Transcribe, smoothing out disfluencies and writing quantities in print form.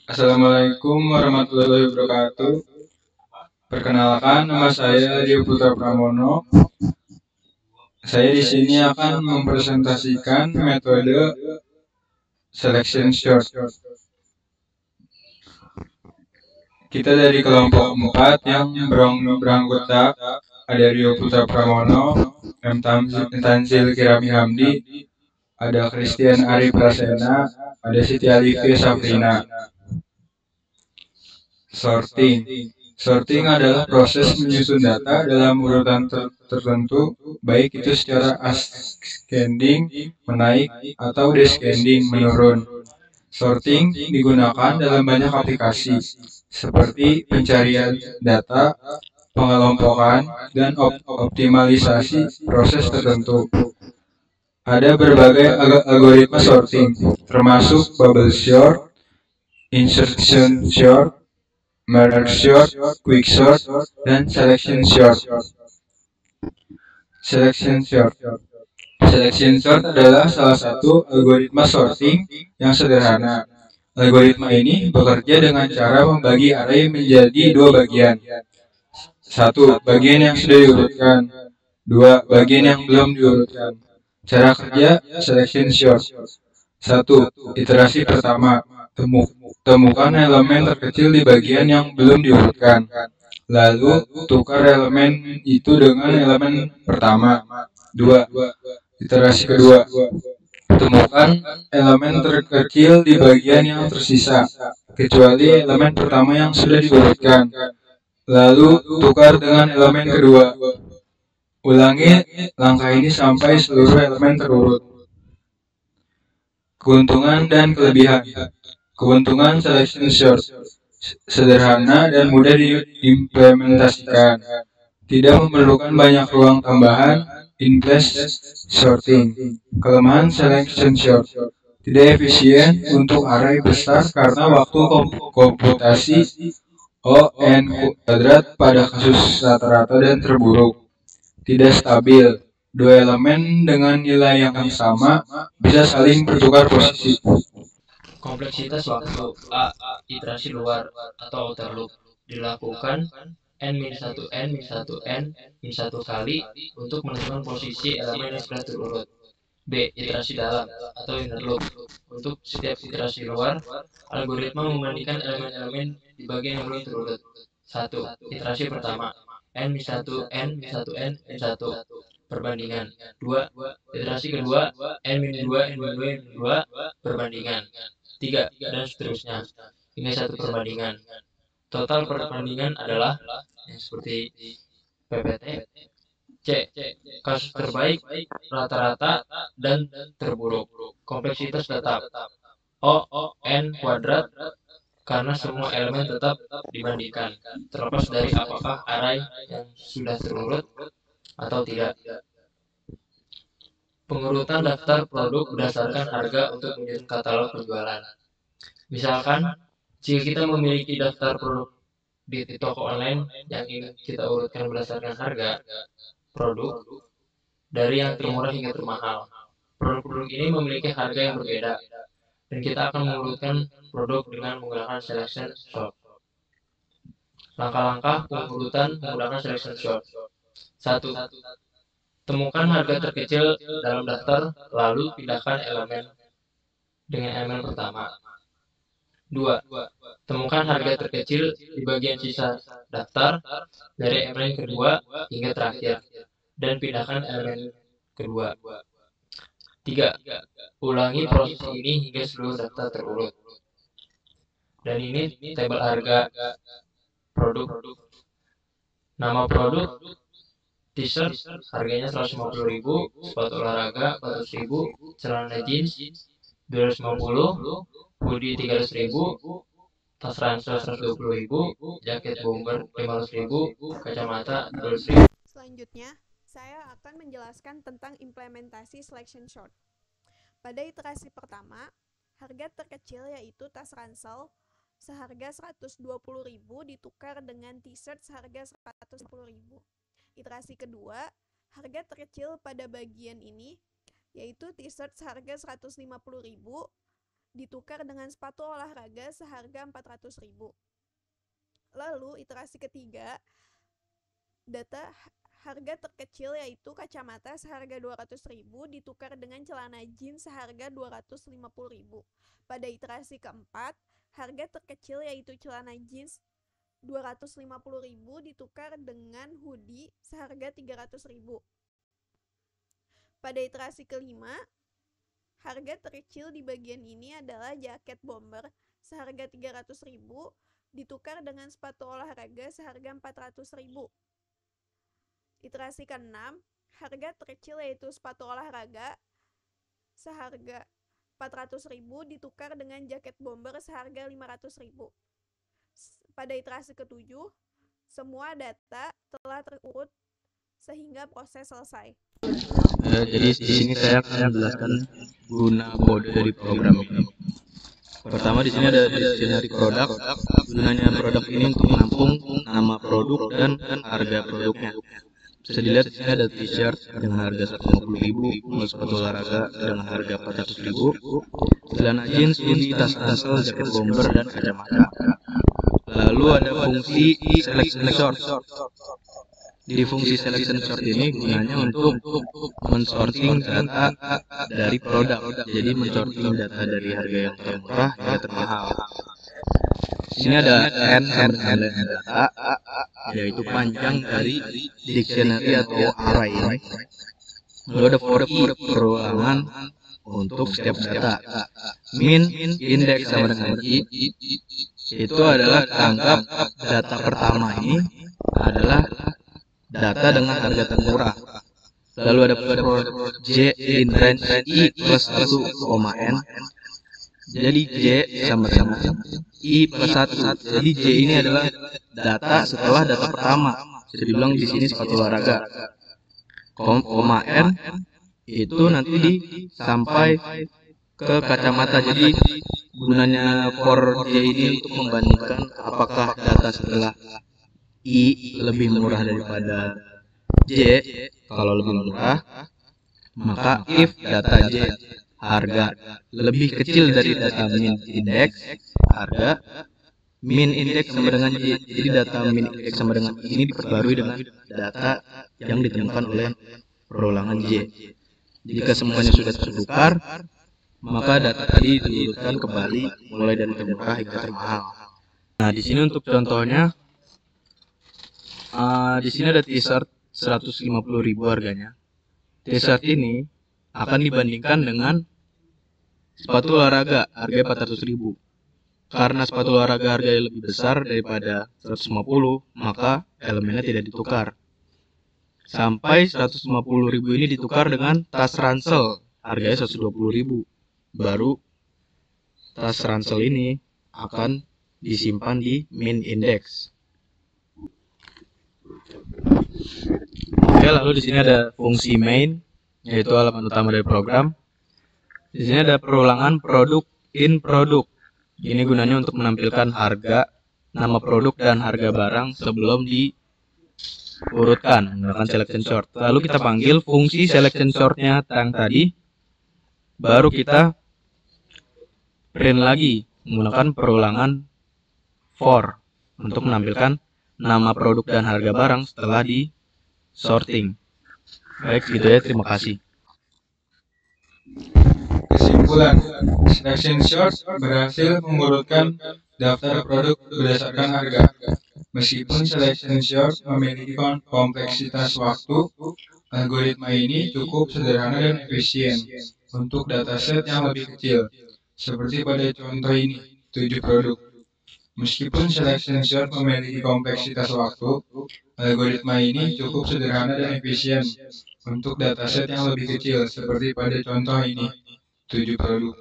Assalamualaikum warahmatullahi wabarakatuh. Perkenalkan, nama saya Rio Putra Pramono. Saya di sini akan mempresentasikan metode selection sort. Kita dari kelompok 4 yang beranggota ada Rio Putra Pramono, M. Tanzil Kirami Hamdi, ada Christian Ari Prasena, ada Siti Alifia Safrina. Sorting. Sorting adalah proses menyusun data dalam urutan tertentu, baik itu secara ascending menaik atau descending menurun. Sorting digunakan dalam banyak aplikasi, seperti pencarian data, pengelompokan, dan optimalisasi proses tertentu. Ada berbagai algoritma sorting, termasuk bubble sort, insertion sort, merge sort, quick sort, dan selection sort. Selection sort. Selection sort adalah salah satu algoritma sorting yang sederhana. Algoritma ini bekerja dengan cara membagi array menjadi dua bagian. Satu, bagian yang sudah diurutkan. Dua, bagian yang belum diurutkan. Cara kerja selection sort. Satu, iterasi pertama. Temukan elemen terkecil di bagian yang belum diurutkan. Lalu, tukar elemen itu dengan elemen pertama. Dua, iterasi kedua. Temukan elemen terkecil di bagian yang tersisa, kecuali elemen pertama yang sudah diurutkan. Lalu, tukar dengan elemen kedua. Ulangi langkah ini sampai seluruh elemen terurut. Keuntungan dan kelebihan. Keuntungan selection sort sederhana dan mudah diimplementasikan. Tidak memerlukan banyak ruang tambahan in-place sorting. Kelemahan selection sort tidak efisien untuk array besar karena waktu komputasi O(n) kuadrat pada kasus rata-rata dan terburuk. Tidak stabil. Dua elemen dengan nilai yang sama bisa saling bertukar posisi. Kompleksitas waktu A. Iterasi luar atau outer loop dilakukan n-1 kali untuk menentukan posisi elemen yang sudah terurut. B. Iterasi dalam atau inner loop. Untuk setiap iterasi luar, algoritma membandingkan elemen-elemen di bagian yang belum terurut. 1. Iterasi pertama n-1 perbandingan. 2. Iterasi kedua n-2 n-2 perbandingan. 3 dan seterusnya hingga 1 perbandingan. Total perbandingan adalah yang seperti PPT. C. Kasus terbaik, rata-rata, dan terburuk. Kompleksitas tetap O(n) kuadrat karena semua elemen tetap dibandingkan, terlepas dari apakah array yang sudah terurut atau tidak. Pengurutan daftar produk berdasarkan harga untuk menyusun katalog penjualan. Misalkan, jika kita memiliki daftar produk di toko online yang ingin kita urutkan berdasarkan harga produk dari yang termurah hingga termahal. Produk-produk ini memiliki harga yang berbeda, dan kita akan mengurutkan produk dengan menggunakan selection sort. Langkah-langkah pengurutan menggunakan selection sort. 1. Temukan harga terkecil dalam daftar, lalu pindahkan elemen dengan elemen pertama. 2. Temukan harga terkecil di bagian sisa daftar dari elemen kedua hingga terakhir, dan pindahkan elemen kedua. 3. Ulangi proses ini hingga seluruh daftar terurut. Dan ini tabel harga produk. Nama produk t-shirt harganya 150.000, sepatu olahraga 400.000, celana jeans 250, hoodie 300.000, tas ransel 120.000, jaket bomber 500.000, kacamata 200.000. Selanjutnya, saya akan menjelaskan tentang implementasi selection sort. Pada iterasi pertama, harga terkecil yaitu tas ransel seharga 120.000 ditukar dengan t-shirt seharga 110.000. Iterasi kedua, harga terkecil pada bagian ini yaitu t-shirt seharga 150.000 ditukar dengan sepatu olahraga seharga 400.000. Lalu iterasi ketiga, data harga terkecil yaitu kacamata seharga 200.000 ditukar dengan celana jeans seharga 250.000. Pada iterasi keempat, harga terkecil yaitu celana jeans 250.000 ditukar dengan hoodie seharga 300.000. Pada iterasi kelima, harga terkecil di bagian ini adalah jaket bomber seharga 300.000 ditukar dengan sepatu olahraga seharga 400.000. Iterasi ke-6, harga terkecil yaitu sepatu olahraga seharga 400.000 ditukar dengan jaket bomber seharga 500.000. Pada iterasi ke-7, semua data telah terurut sehingga proses selesai. Jadi di sini saya akan menjelaskan guna kode dari program ini. Pertama di sini ada dictionary produk. Gunanya produk ini untuk menampung nama produk dan harga produknya. Bisa dilihat di sini ada t-shirt dengan harga 150.000, sepatu olahraga dengan harga 400.000, celana jeans, hoodie, tas ransel, jaket bomber dan kacamata. Lalu ada fungsi selection sort. Di fungsi selection sort ini gunanya untuk mensorting data dari produk. Jadi mensorting data dari harga yang termurah hingga termahal. Di sini ada N sama dengan data, yaitu panjang dari dictionary atau array. Lalu ada for i, perulangan untuk setiap data. Min, indeks sama dengan i, itu adalah anggap data pertama ini adalah data dengan harga termurah. Lalu ada for j in range i plus 1, n. Jadi j sama dengan i plus 1. Jadi j ini adalah data setelah data pertama. Bisa dibilang di sini sepatu olahraga. N itu nanti sampai ke kacamata. Jadi gunanya for j ini untuk membandingkan apakah data setelah i lebih murah daripada j. Kalau lebih murah, maka if data j harga lebih kecil dari data min indeks, harga min indeks sama dengan j. Jadi data min indeks sama dengan ini diperbarui dengan data yang ditemukan oleh perulangan j. Jika semuanya sudah tertukar, maka data tadi diurutkan kembali mulai dari termurah hingga termahal. Nah, di sini untuk contohnya, di sini ada t-shirt 150.000 harganya. T-shirt ini akan dibandingkan dengan sepatu olahraga harga 400.000. Karena sepatu olahraga harganya lebih besar daripada 150, maka elemennya tidak ditukar. Sampai 150.000 ini ditukar dengan tas ransel harganya 120.000. Baru tas ransel ini akan disimpan di min index. Oke, lalu di sini ada fungsi main, yaitu halaman utama dari program. Di sini ada perulangan produk in produk. Ini gunanya untuk menampilkan harga, nama produk dan harga barang sebelum diurutkan menggunakan selection sort. Lalu kita panggil fungsi selection sortnya yang tadi, baru kita print lagi menggunakan perulangan for untuk menampilkan nama produk dan harga barang setelah di sorting. Baik, gitu ya. Terima kasih. Kesimpulan, selection sort berhasil mengurutkan daftar produk berdasarkan harga. Meskipun selection sort memiliki kompleksitas waktu, algoritma ini cukup sederhana dan efisien untuk dataset yang lebih kecil, seperti pada contoh ini, 7 produk. Meskipun selection sort memiliki kompleksitas waktu, algoritma ini cukup sederhana dan efisien untuk dataset yang lebih kecil, seperti pada contoh ini, 7 produk.